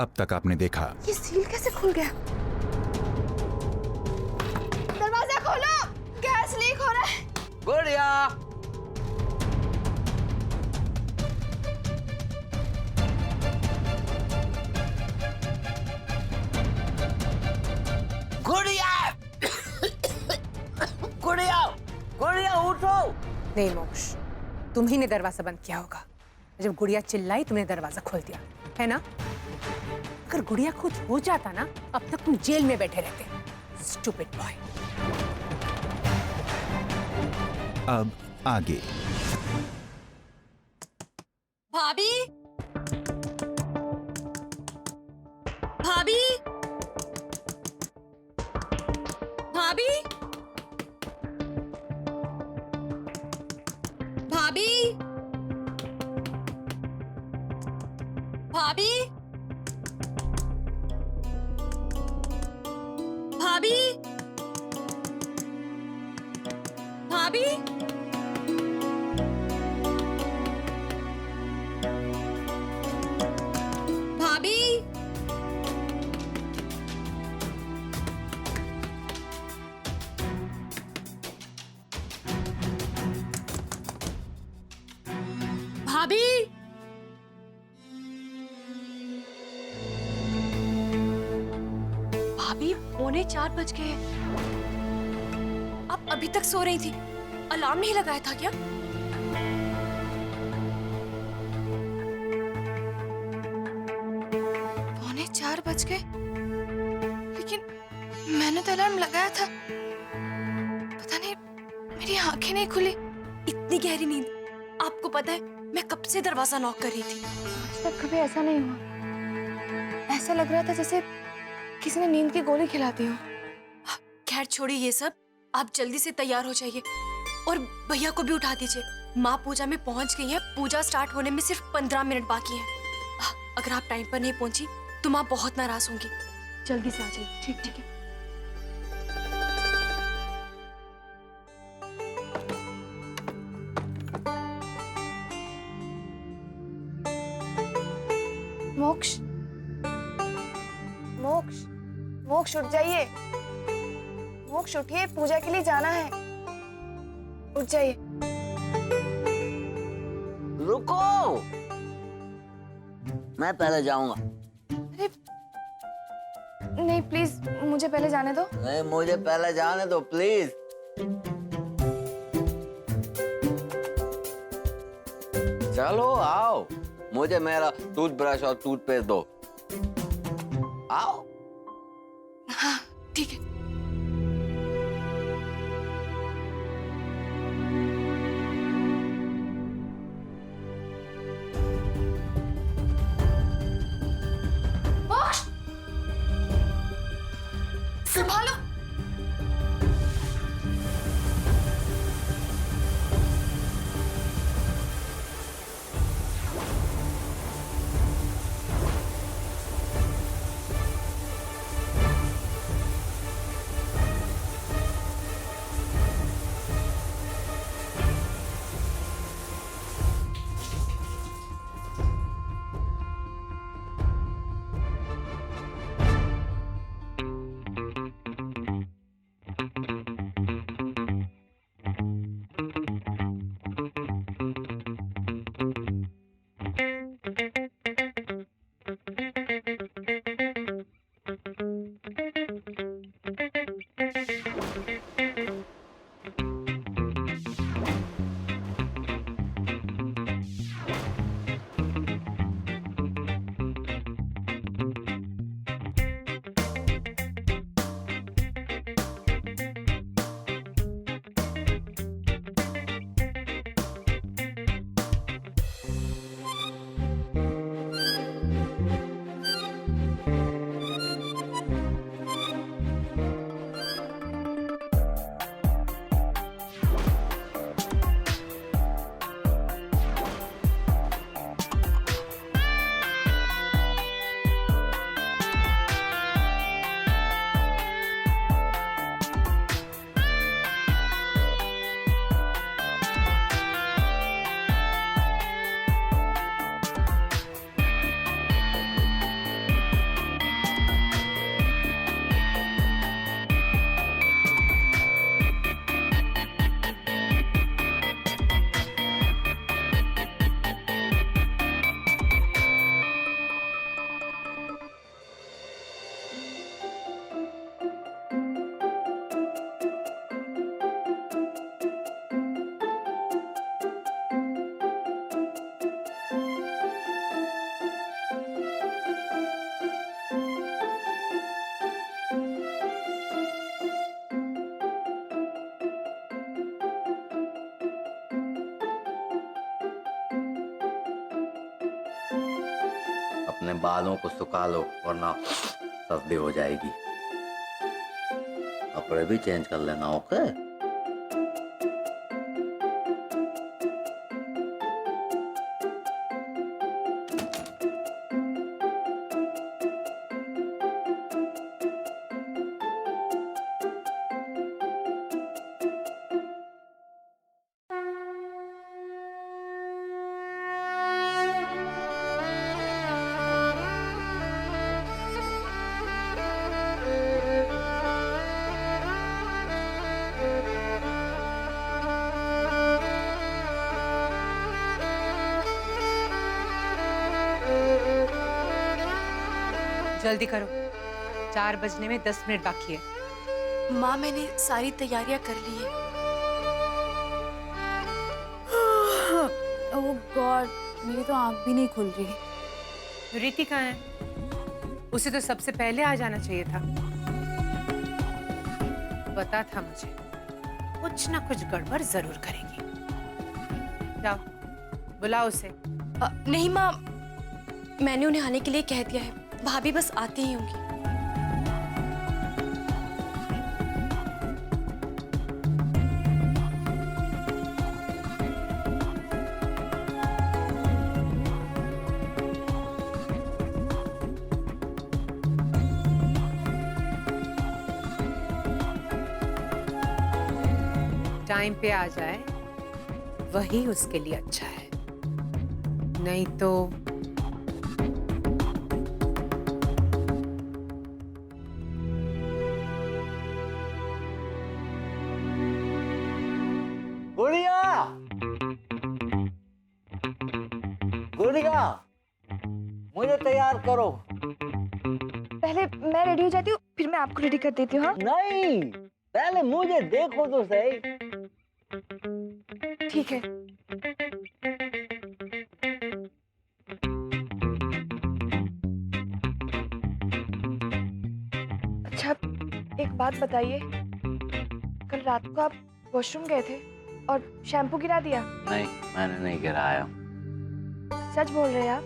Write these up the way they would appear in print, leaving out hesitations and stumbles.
अब तक आपने देखा। ये सील कैसे खुल गया? दरवाजा खोलो, गैस लीक हो रहा है। गुड़िया, गुड़िया, गुड़िया, गुड़िया उठो। नहीं मोक्ष, तुम ही ने दरवाजा बंद किया होगा। जब गुड़िया चिल्लाई तुमने दरवाजा खोल दिया, है ना? अगर गुड़िया खुद हो जाता ना, अब तक तुम जेल में बैठे रहते। Stupid boy. अब आगे। भाभी, भाभी, भाभी, भाभी, भाभी, भाभी, भाभी, भाभी, भाभी, भाभी 3:45 बज गए। आप अभी तक सो रही थी? अलार्म नहीं लगाया था क्या? पौने 4 बज गए, लेकिन मैंने तो अलार्म लगाया था। पता नहीं मेरी आंखें नहीं खुली। इतनी गहरी नींद? आपको पता है मैं कब से दरवाजा नॉक कर रही थी। आज तक कभी ऐसा नहीं हुआ। ऐसा लग रहा था जैसे किसी ने नींद की गोली खिला दी हो। खैर छोड़िए ये सब, आप जल्दी से तैयार हो जाइए और भैया को भी उठा दीजिए। माँ पूजा में पहुंच गई है। पूजा स्टार्ट होने में सिर्फ 15 मिनट बाकी हैं। अगर आप टाइम पर नहीं पहुंची तो माँ बहुत नाराज होंगी। जल्दी से आ जाइए। ठीक ठीक है। मोक्ष, मोक्ष, मोक्ष उठ जाइए। मोक्ष उठिए, पूजा के लिए जाना है। उठ जाइए। रुको, मैं पहले जाऊंगा। अरे नहीं, प्लीज मुझे पहले जाने दो। नहीं, मुझे पहले जाने दो प्लीज। चलो आओ, मुझे मेरा टूथब्रश और टूथपेस्ट दो। आओ। हाँ ठीक है। मोक्ष, संभालो। अपने बालों को सुखा लो वरना सर्दी हो जाएगी। कपड़े भी चेंज कर लेना, ओके? जल्दी करो, 4 बजने में 10 मिनट बाकी है। माँ मैंने सारी तैयारियां कर ली है। ओह गॉड, मेरी तो आंख भी नहीं खुल रही। रीति कहाँ है? उसे तो सबसे पहले आ जाना चाहिए था। पता था मुझे कुछ ना कुछ गड़बड़ जरूर करेगी। जाओ बुलाओ उसे। नहीं माँ, मैंने उन्हें आने के लिए कह दिया है। भाभी बस आती ही होंगी। टाइम पे आ जाए वही उसके लिए अच्छा है, नहीं तो गुड़िया, गुड़िया, मुझे तैयार करो। पहले मैं रेडी हो जाती हूँ, फिर मैं आपको रेडी कर देती हूँ। हाँ नहीं, पहले मुझे देखो तो सही। ठीक है। अच्छा, एक बात बताइए, कल रात को आप वॉशरूम गए थे और शैम्पू गिरा दिया? नहीं, मैंने नहीं गिराया। सच बोल रहे हैं आप?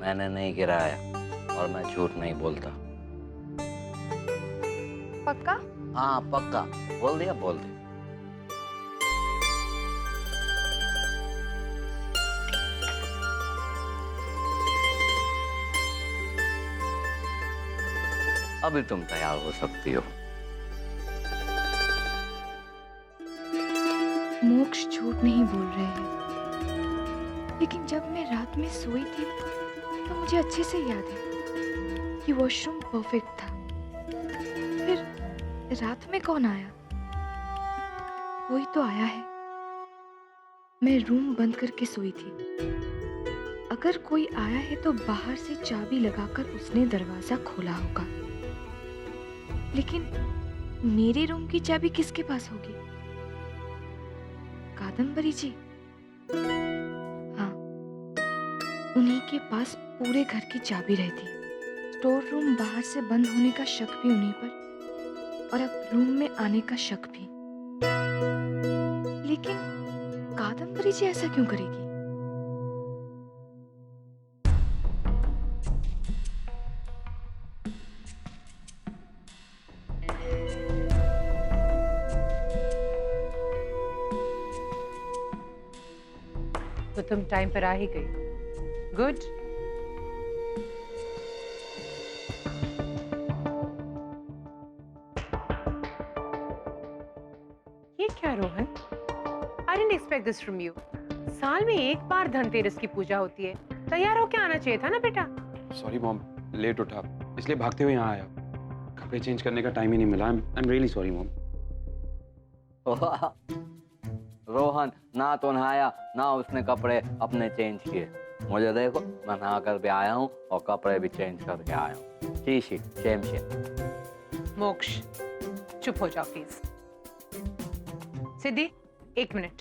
मैंने नहीं गिराया और मैं झूठ नहीं बोलता। पक्का? हाँ पक्का, बोल दिया, बोल दिया। अभी तुम तैयार हो सकती हो। मोक्ष झूठ नहीं बोल रहे हैं, लेकिन जब मैं रात में सोई थी तो मुझे अच्छे से याद है कि वॉशरूम परफेक्ट था। फिर रात में कौन आया? कोई तो आया है। मैं रूम बंद करके सोई थी। अगर कोई आया है तो बाहर से चाबी लगाकर उसने दरवाजा खोला होगा। लेकिन मेरे रूम की चाबी किसके पास होगी? कादम्बरी जी? हाँ, उन्हीं के पास पूरे घर की चाबी रहती। स्टोर रूम बाहर से बंद होने का शक भी उन्हीं पर, और अब रूम में आने का शक भी। लेकिन कादम्बरी जी ऐसा क्यों करेगी? तो तुम टाइम पर आ ही गई। गुड। ये क्या Rohan? I didn't expect this from you. साल में एक बार धनतेरस की पूजा होती है, तैयार होके आना चाहिए था ना बेटा। सॉरी मॉम, लेट उठा इसलिए भागते हुए यहाँ आया। कपड़े चेंज करने का टाइम ही नहीं मिला। I am really sorry mom. Rohan ना तो नहाया ना उसने कपड़े अपने चेंज किए। मुझे देखो, मैं नहा कर भी आया हूँ और कपड़े भी चेंज करके आया हूँ। She same shame. मोक्ष चुप हो जाओ प्लीज। Siddhi 1 minute.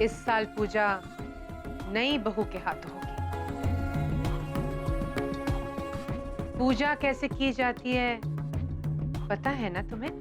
इस साल पूजा नई बहू के हाथों होगी। पूजा कैसे की जाती है पता है ना तुम्हें?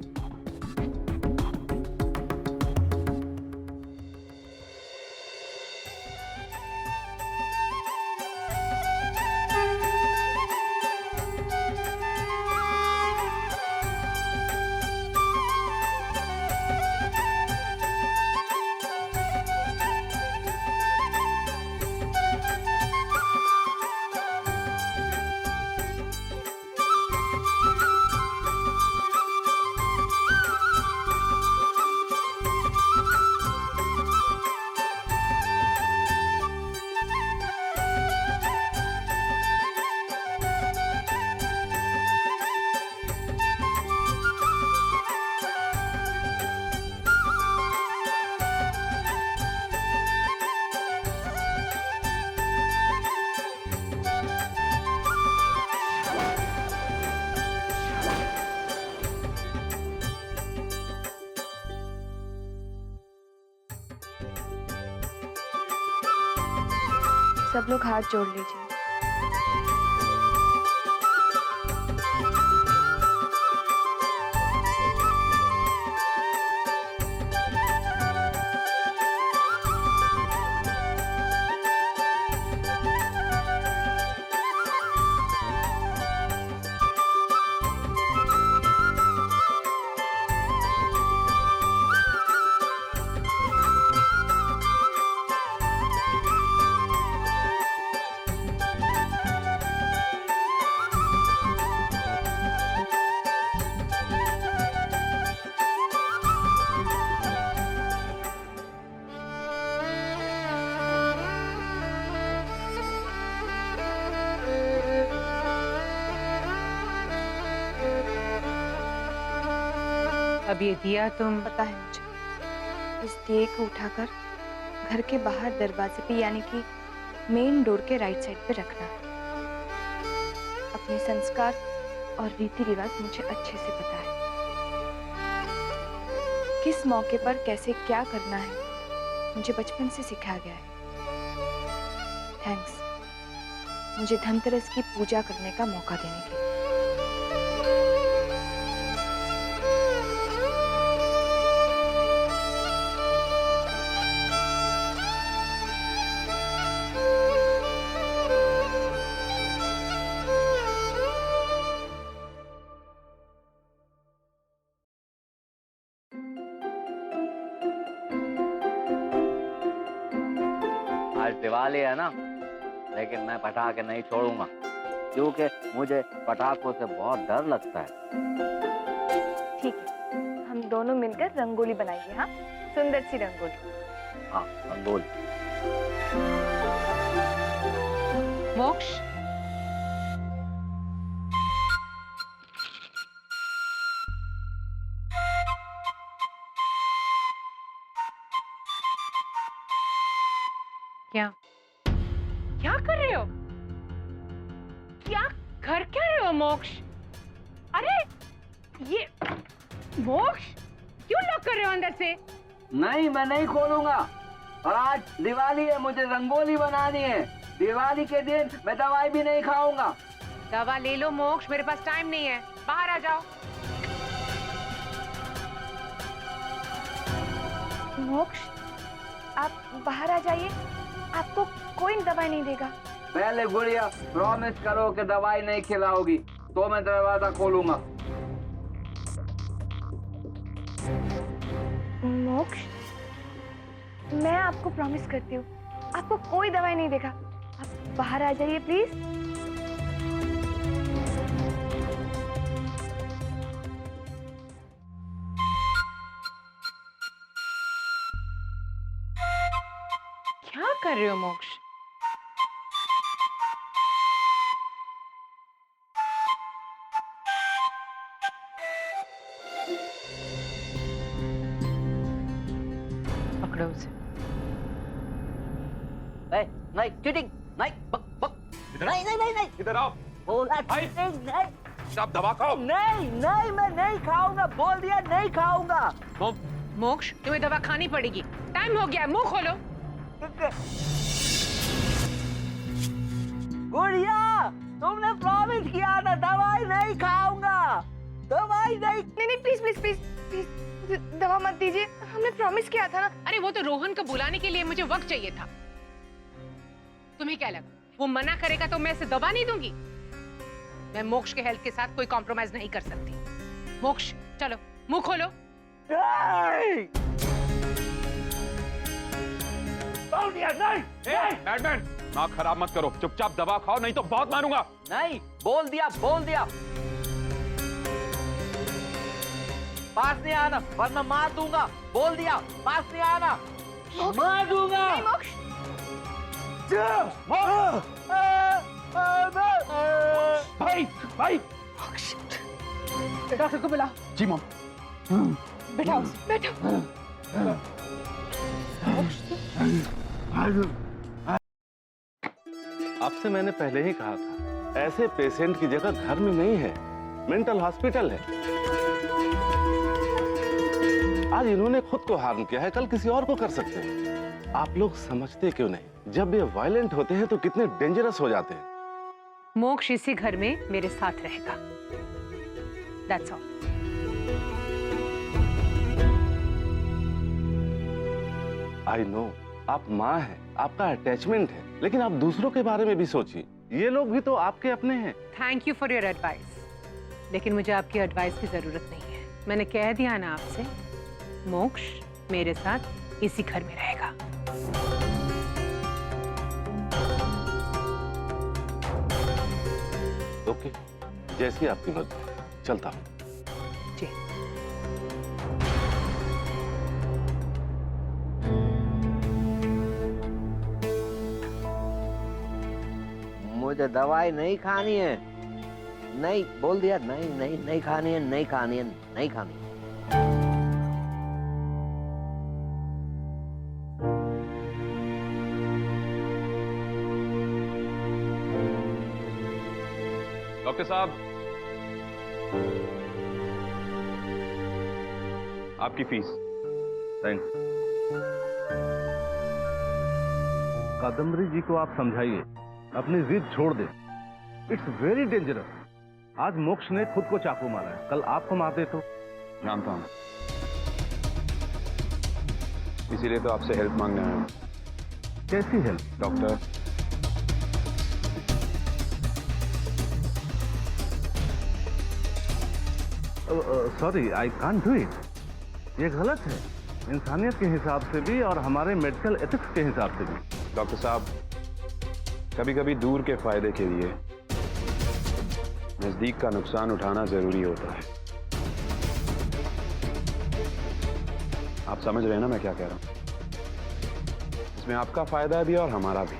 सब लोग हाथ जोड़ लीजिए। अब ये दिया तुम पता है मुझे, इस दिए को उठाकर घर के बाहर दरवाजे पे यानी कि मेन डोर के राइट साइड पे रखना है। अपने संस्कार और रीति रिवाज मुझे अच्छे से पता है, किस मौके पर कैसे क्या करना है मुझे बचपन से सिखाया गया है। थैंक्स मुझे धनतेरस की पूजा करने का मौका देने के लिए। आज दिवाली है ना, लेकिन मैं पटाखे नहीं छोड़ूंगा क्योंकि मुझे पटाखों से बहुत डर लगता है। ठीक है, हम दोनों मिलकर रंगोली बनाएंगे। हाँ, सुंदर सी रंगोली। हाँ, रंगोली। मोक्ष, क्या क्या कर रहे हो? क्या कर क्या रहे हो मोक्ष? अरे ये मोक्ष क्यों लॉक कर रहे हो अंदर से? नहीं, मैं नहीं खोलूंगा। और आज दिवाली है, मुझे रंगोली बनानी है। दिवाली के दिन मैं दवाई भी नहीं खाऊंगा। दवा ले लो मोक्ष, मेरे पास टाइम नहीं है, बाहर आ जाओ। मोक्ष, आप बाहर आ जाइए, आपको कोई दवाई नहीं देगा। पहले गुड़िया प्रॉमिस करो कि दवाई नहीं खिलाओगी तो मैं दरवाजा खोलूंगा। मोक्ष, मैं आपको प्रॉमिस करती हूँ, आपको कोई दवाई नहीं देगा। आप बाहर आ जाइए प्लीज। क्या कर रहे हो मोक्ष? पकड़ो उसे। नहीं चीटिंग, नहीं बक बक, नहीं नहीं नहीं नहीं, इधर आओ। बोला भाई। चीटिंग नहीं। आप दवा खाओ। नहीं नहीं, मैं नहीं खाऊंगा, बोल दिया नहीं खाऊंगा। मोक्ष, तुम्हें दवा खानी पड़ेगी, टाइम हो गया है, मुंह खोलो। गुड़िया, तुमने प्रॉमिस किया था दवाई नहीं खाऊंगा, दवाई नहीं। नहीं प्लीज प्लीज प्लीज प्लीज, दवा मत दीजिए, हमने प्रॉमिस किया था ना। अरे वो तो रोहन को बुलाने के लिए मुझे वक्त चाहिए था। तुम्हें क्या लगा वो मना करेगा तो मैं इसे दवा नहीं दूंगी? मैं मोक्ष के हेल्थ के साथ कोई कॉम्प्रोमाइज नहीं कर सकती। मोक्ष चलो, मुंह खोलो। नहीं। बोल दिया नहीं। बैटमैन, नाक खराब मत करो, चुपचाप दवा खाओ नहीं तो बहुत मारूंगा। नहीं, बोल दिया बोल दिया। पास नहीं आना वरना मार दूंगा। बोल दिया, पास नहीं आना, मार दूंगा। नहीं मोक्ष, भाई भाई। डॉक्टर को बुलाओ। जी मॉम। बैठाओ बैठो। आपसे मैंने पहले ही कहा था, ऐसे पेशेंट की जगह घर में नहीं है, मेंटल हॉस्पिटल है। आज इन्होंने खुद को हार्म किया है, कल किसी और को कर सकते हैं। आप लोग समझते क्यों नहीं? जब ये वायलेंट होते हैं तो कितने डेंजरस हो जाते हैं। मोक्ष इसी घर में मेरे साथ रहेगा। That's all. आई नो, आप माँ हैं, आपका अटैचमेंट है, लेकिन आप दूसरों के बारे में भी सोचिए। ये लोग भी तो आपके अपने हैं। Thank you for your advice, लेकिन मुझे आपकी एडवाइस की जरूरत नहीं है। मैंने कह दिया ना आपसे, मोक्ष मेरे साथ इसी घर में रहेगा। ओके, जैसी आपकी मर्जी, चलता हूँ। जी। मुझे दवाई नहीं खानी है। नहीं, बोल दिया, नहीं नहीं नहीं खानी है, नहीं खानी है, नहीं खानी है। डॉक्टर साहब, आपकी फीस। थैंक्स। कादम्बरी जी को आप समझाइए, अपनी जिद छोड़ दे। It's very dangerous. आज मोक्ष ने खुद को चाकू मारा है, कल आपको मार दे तो। जानता हूं, इसीलिए तो आपसे हेल्प मांगने आया हूं। कैसी help? Doctor, sorry, I can't do it. ये गलत है, इंसानियत के हिसाब से भी और हमारे मेडिकल एथिक्स के हिसाब से भी। डॉक्टर साहब, कभी कभी दूर के फायदे के लिए नजदीक का नुकसान उठाना जरूरी होता है। आप समझ रहे हैं ना मैं क्या कह रहा हूं? इसमें आपका फायदा भी और हमारा भी।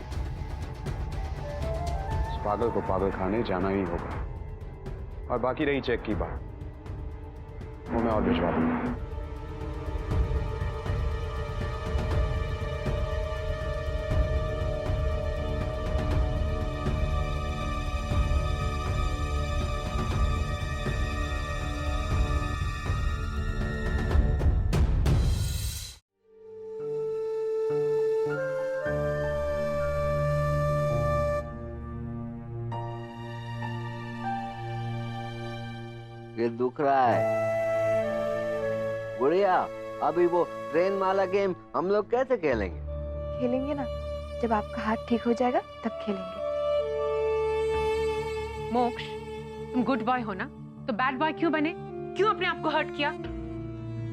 उस पागल को पागल खाने जाना ही होगा। और बाकी रही चेक की बात, वो मैं और भिजवा दूंगा। ये दुख रहा है। गुड़िया, अभी वो ट्रेन वाला गेम हम लोग कैसे खेलेंगे? खेलेंगे ना, जब आपका हाथ ठीक हो जाएगा तब खेलेंगे। मोक्ष, तुम गुड बॉय हो ना, तो बैड बॉय क्यों बने? क्यों अपने आप को हर्ट किया?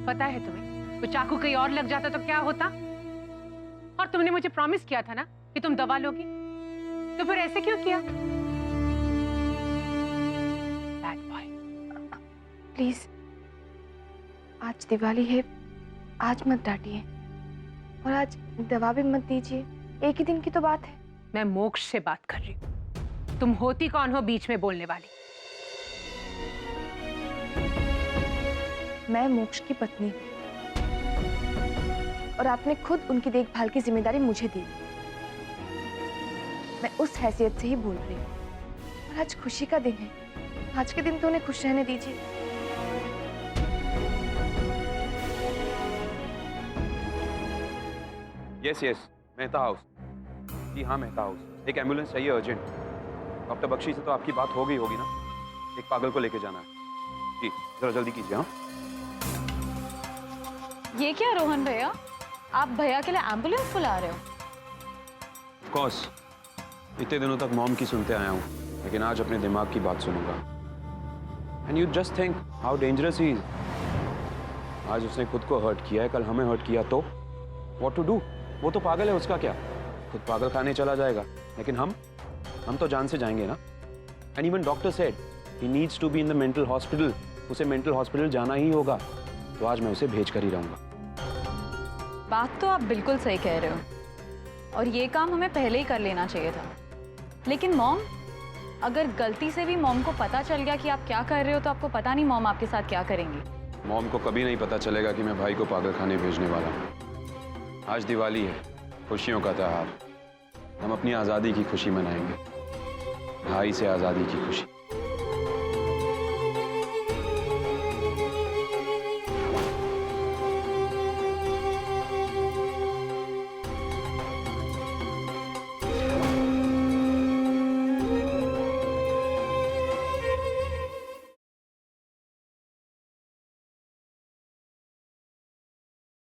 पता है तुम्हें, वो चाकू कहीं और लग जाता तो क्या होता? और तुमने मुझे प्रॉमिस किया था ना कि तुम दवा लोगी, तो फिर ऐसे क्यों किया? Bad boy. प्लीज, आज दिवाली है, आज मत डांटिए और आज दवा भी मत दीजिए। एक ही दिन की तो बात है। मैं मोक्ष से बात कर रही हूँ। तुम होती कौन हो बीच में बोलने वाली? मैं मोक्ष की पत्नी और आपने खुद उनकी देखभाल की जिम्मेदारी मुझे दी। मैं उस हैसियत से ही बोल रही हूँ। और आज खुशी का दिन है, आज के दिन तो उन्हें खुश रहने दीजिए। Yes yes, Mehta house. जी हाँ, मेहता हाउस। एक एम्बुलेंस चाहिए अर्जेंट। डॉक्टर बख्शी से तो आपकी बात हो गई होगी ना? एक पागल को लेके जाना है। जी जरा जल्दी कीजिए। हाँ, ये क्या रोहन भैया, आप भैया के लिए एम्बुलेंस बुला रहे हो? ऑफ कोर्स, इतने दिनों तक मॉम की सुनते आया हूँ, लेकिन आज अपने दिमाग की बात सुनूंगा। And you just think how dangerous he is. आज उसने खुद को हर्ट किया है, कल हमें हर्ट किया तो व्हाट टू डू? वो तो पागल है, उसका क्या? खुद पागल खाने चला जाएगा, लेकिन हम तो जान से जाएंगे ना। And even doctor said he needs to be in the mental hospital. उसे मेंटल हॉस्पिटल जाना ही होगा, तो आज मैं उसे भेज कर ही रहूंगा। बात तो आप बिल्कुल सही कह रहे हो, और ये काम हमें पहले ही कर लेना चाहिए था। लेकिन मॉम, अगर गलती से भी मॉम को पता चल गया कि आप क्या कर रहे हो, तो आपको पता नहीं मॉम आपके साथ क्या करेंगी। मॉम को कभी नहीं पता चलेगा कि मैं भाई को पागल खाने भेजने वाला हूँ। आज दिवाली है, खुशियों का त्योहार। हम अपनी आज़ादी की खुशी मनाएंगे, भाई से आज़ादी की खुशी।